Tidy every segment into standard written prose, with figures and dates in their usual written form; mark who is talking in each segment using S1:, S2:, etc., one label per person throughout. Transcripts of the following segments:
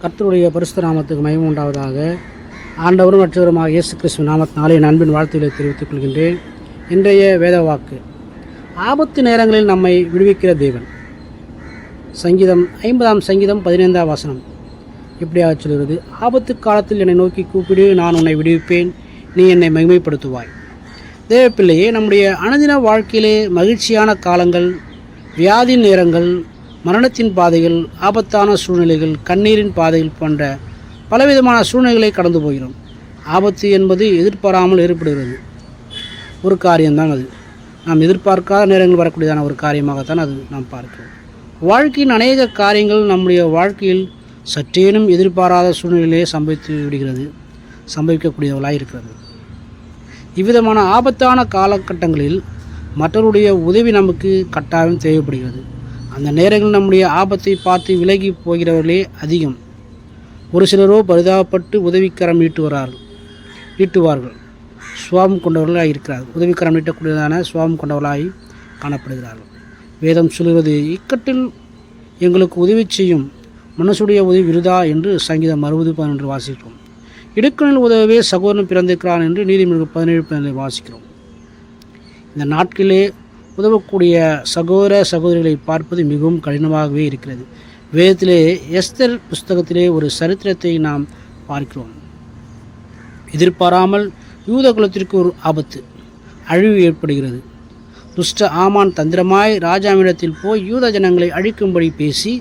S1: கர்த்தருடைய பரிசுத்த நாமத்துக்கு மகிமை உண்டாவதாக. ஆண்டவரும் ரட்சகருமாக இயேசு கிறிஸ்துவின் நாமத்தினாலே என் அன்பின் வாழ்த்துக்களை தெரிவித்துக் கொள்கின்றேன். இன்றைய வேத வாக்கு, ஆபத்து நேரங்களில் நம்மை விடுவிக்கிற தேவன். சங்கீதம் 50 வசனம் இப்படியாக சொல்கிறது: ஆபத்து காலத்தில் என்னை நோக்கி கூப்பிடு, நான் உன்னை விடுவிப்பேன், நீ என்னை மகிமைப்படுத்துவாய். தேவப்பிள்ளையே, நம்முடைய அனுதின வாழ்க்கையிலே மகிழ்ச்சியான காலங்கள், வியாதி நேரங்கள், மரணத்தின் பாதைகள், ஆபத்தான சூழ்நிலைகள், கண்ணீரின் பாதைகள் போன்ற பலவிதமான சூழ்நிலைகளை கடந்து போகிறோம். ஆபத்து என்பது எதிர்பாராமல் ஏற்படுகிறது ஒரு காரியம்தான். அது நாம் எதிர்பார்க்காத நேரங்கள் வரக்கூடியதான ஒரு காரியமாகத்தான் அது நாம் பார்க்கிறோம். வாழ்க்கையின் அநேக காரியங்கள் நம்முடைய வாழ்க்கையில் சற்றேனும் எதிர்பாராத சூழ்நிலையிலே சம்பவிக்கக்கூடியவர்களாக இருக்கிறது. இவ்விதமான ஆபத்தான காலகட்டங்களில் மற்றவருடைய உதவி நமக்கு கட்டாயம் தேவைப்படுகிறது. அந்த நேரங்களில் நம்முடைய ஆபத்தை பார்த்து விலகி போகிறவர்களே அதிகம். ஒரு சிலரோ பரிதாபப்பட்டு உதவிக்கரம் நீட்டுவார்கள். சுவாபம் கொண்டவர்களாக இருக்கிறார்கள். உதவிக்கரம் நீட்டக்கூடியதான சுவாபம் கொண்டவர்களாக காணப்படுகிறார்கள். வேதம் சொல்கிறது, இக்கட்டில் எங்களுக்கு உதவி செய்யும் மனுஷுடைய உதவி விருதா என்று சங்கீதம் 60:11 வாசிக்கிறோம். இடுக்கணில் உதவவே சகோதரன் பிறந்திருக்கிறான் என்று நீதிமொழிகள் 17:17 வாசிக்கிறோம். இந்த நாட்களிலே உதவக்கூடிய சகோதரிகளை பார்ப்பது மிகவும் கடினமாகவே இருக்கிறது. வேதத்திலே எஸ்தர் புஸ்தகத்திலே ஒரு சரித்திரத்தை நாம் பார்க்கிறோம். எதிர்பாராமல் யூத குலத்திற்கு ஒரு ஆபத்து, அழிவு ஏற்படுகிறது. துஷ்ட ஆமான் தந்திரமாய் ராஜாவிடத்தில் போய் யூத ஜனங்களை அழிக்கும்படி பேசி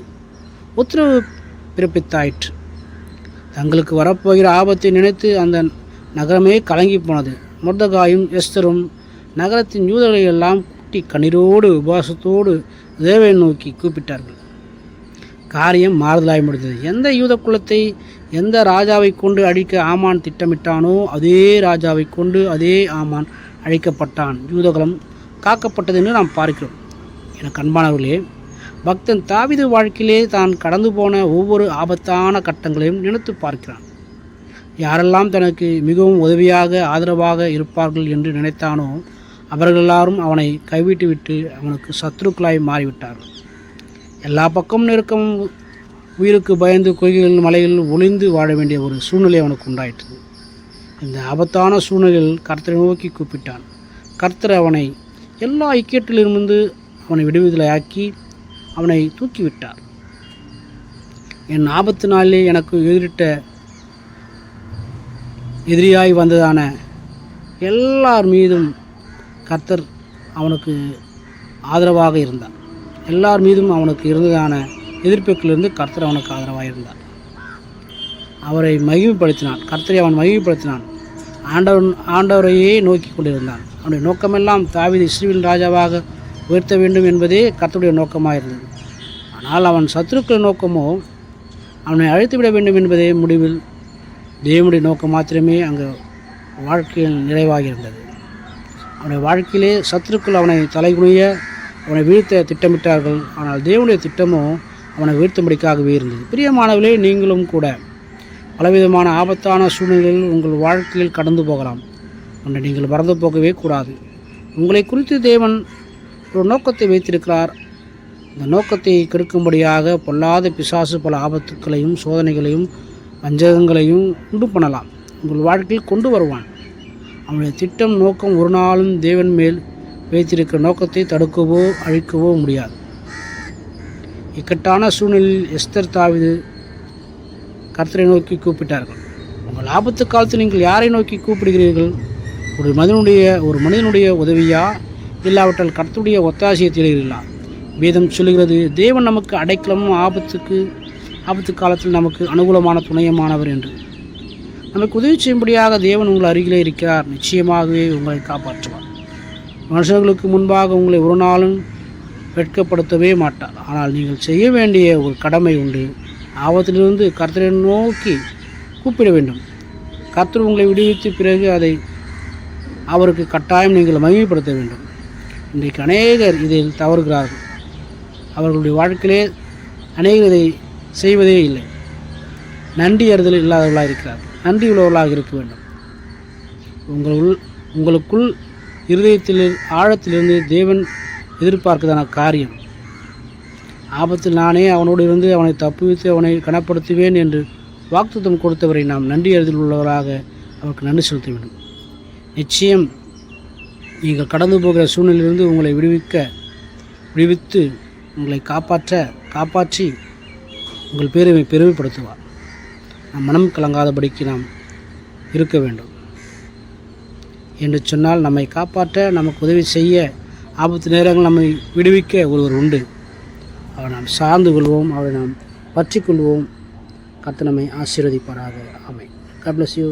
S1: உத்தரவு பிறப்பித்தாயிற்று. தங்களுக்கு வரப்போகிற ஆபத்தை நினைத்து அந்த நகரமே கலங்கி போனது. மொர்தெகாயும் எஸ்தரும் நகரத்தின் யூதர்களை எல்லாம் கண்ணீரோடு உபவாசத்தோடு தேவனை நோக்கி கூப்பிட்டார்கள். காரியம் மாறுதலாய் முடிந்தது. எந்த யூத குலத்தை எந்த ராஜாவை கொண்டு அழிக்க ஆமான் திட்டமிட்டானோ அதே ராஜாவை கொண்டு அதே ஆமான் அழிக்கப்பட்டான். யூதகுலம் காக்கப்பட்டது என்று நாம் பார்க்கிறோம். எனக்கு அன்பானவர்களே, பக்தன் தாவீது வாழ்க்கையிலே தான் கடந்து போன ஒவ்வொரு ஆபத்தான கட்டங்களையும் நினைத்து பார்க்கிறான். யாரெல்லாம் தனக்கு மிகவும் உதவியாக ஆதரவாக இருப்பார்கள் என்று நினைத்தானோ அவர்கள் எல்லாரும் அவனை கைவிட்டுவிட்டு அவனுக்கு சத்துருக்களாய் மாறிவிட்டார்கள். எல்லா பக்கமும் நெருக்கமும் உயிருக்கு பயந்து கொய்கைகள் மலைகளில் ஒளிந்து வாழ வேண்டிய ஒரு சூழ்நிலை அவனுக்கு உண்டாயிற்று. இந்த ஆபத்தான சூழ்நிலையில் கர்த்தரை நோக்கி கூப்பிட்டான். கர்த்தர் அவனை எல்லா இக்கட்டிலிருந்து அவனை விடுதலையாக்கி அவனை தூக்கிவிட்டார். என் ஆபத்து நாளிலே எனக்கு எதிரியாய் வந்ததான எல்லார் மீதும் கர்த்தர் அவனுக்கு ஆதரவாக இருந்தார். எல்லார் மீதும் அவனுக்கு இருந்ததான எதிர்ப்புகளிலிருந்து கர்த்தர் அவனுக்கு ஆதரவாக இருந்தார். அவரை மகிமைப்படுத்தினான். கர்த்தரை அவன் மகிமைப்படுத்தினான். ஆண்டவரையே நோக்கி கொண்டிருந்தான். அவனுடைய நோக்கமெல்லாம் தாவீதை இஸ்ரவேலின் ராஜாவாக உயர்த்த வேண்டும் என்பதே கர்த்தருடைய நோக்கமாக இருந்தது. ஆனால் அவன் சத்துருக்களின் நோக்கமோ அவனை அழைத்துவிட வேண்டும் என்பதே முடிவில் தேவனுடைய நோக்கம் மாத்திரமே அங்கு வாழ்க்கையில் நிறைவாக இருந்தது. அவனுடைய வாழ்க்கையிலே சத்துருக்கள் அவனை தலைகுனிய அவனை வீழ்த்த திட்டமிட்டார்கள். ஆனால் தேவனுடைய திட்டமோ அவனை வீழ்த்தும்படிக்காகவே இருந்தது. பிரியமானவர்களே, நீங்களும் கூட பலவிதமான ஆபத்தான சூழ்நிலைகளில் உங்கள் வாழ்க்கையில் கடந்து போகலாம். ஒன்றை நீங்கள் மறந்து போகவே கூடாது. உங்களை குறித்து தேவன் ஒரு நோக்கத்தை வைத்திருக்கிறார். இந்த நோக்கத்தை கெடுக்கும்படியாக பொல்லாத பிசாசு பல ஆபத்துக்களையும் சோதனைகளையும் வஞ்சகங்களையும் உண்டு பண்ணலாம். உங்கள் வாழ்க்கையில் கொண்டு வருவான். அவனுடைய திட்டம் நோக்கம் ஒரு நாளும் தேவன் மேல் வைத்திருக்கிற நோக்கத்தை தடுக்கவோ அழிக்கவோ முடியாது. இக்கட்டான சூழ்நிலையில் எஸ்தர் தாவீது கர்த்தரை நோக்கி கூப்பிட்டார்கள். உங்கள் ஆபத்து காலத்தில் நீங்கள் யாரை நோக்கி கூப்பிடுகிறீர்கள்? ஒரு மனிதனுடைய உதவியா, இல்லாவிட்டால் கர்த்தருடைய ஒத்தாசையை தேடுகிறீர்களா? வேதம் சொல்லுகிறது, தேவன் நமக்கு அடைக்கலமும் ஆபத்து காலத்தில் நமக்கு அனுகூலமான துணையமானவர் என்று. நமக்கு உதவி செய்யும்படியாக தேவன் உங்கள் அருகிலே இருக்கிறார். நிச்சயமாகவே உங்களை காப்பாற்றுவார். மனுஷர்களுக்கு முன்பாக உங்களை ஒரு நாளும் வெட்கப்படுத்தவே மாட்டார். ஆனால் நீங்கள் செய்ய வேண்டிய ஒரு கடமை உண்டு. ஆபத்திலிருந்து கர்த்தரை நோக்கி கூப்பிட வேண்டும். கர்த்தர் உங்களை விடுவித்த பிறகு அதை அவருக்கு கட்டாயம் நீங்கள் மகிமைப்படுத்த வேண்டும். இன்றைக்கு அநேகர் இதில் தவறுகிறார்கள். அவர்களுடைய வாழ்க்கையிலே அநேகர் இதை செய்வதே இல்லை. நன்றி அறிதல் இல்லாதவர்களாக இருக்கிறார்கள். நன்றி உள்ளவர்களாக இருக்க வேண்டும். உங்களுக்குள் இருதயத்தில் ஆழத்திலிருந்து தேவன் எதிர்பார்க்கிறதான காரியம், ஆபத்தில் நானே அவனோடு இருந்து அவனை தப்புவித்து அவனை கனப்படுத்துவேன் என்று வாக்குத்தத்தம் கொடுத்தவரை நாம் நன்றி அறிதல் உள்ளவராக அவருக்கு நன்றி செலுத்த வேண்டும். நிச்சயம் நீங்கள் கடந்து போகிற சூழ்நிலையிலிருந்து உங்களை விடுவித்து உங்களை காப்பாற்றி உங்கள் பேரை பெருமைப்படுத்துவார். நாம் மனம் கலங்காதபடிக்கு நாம் இருக்க வேண்டும் என்று சொன்னால், நம்மை காப்பாற்ற நமக்கு உதவி செய்ய ஆபத்து நேரங்கள் நம்மை விடுவிக்க ஒருவர் உண்டு. அவரை நாம் சார்ந்து கொள்வோம், அவரை நாம் பற்றி கொள்வோம். கர்த்தர் நம்மை ஆசீர்வதிப்பாராக. ஆமென். God bless you.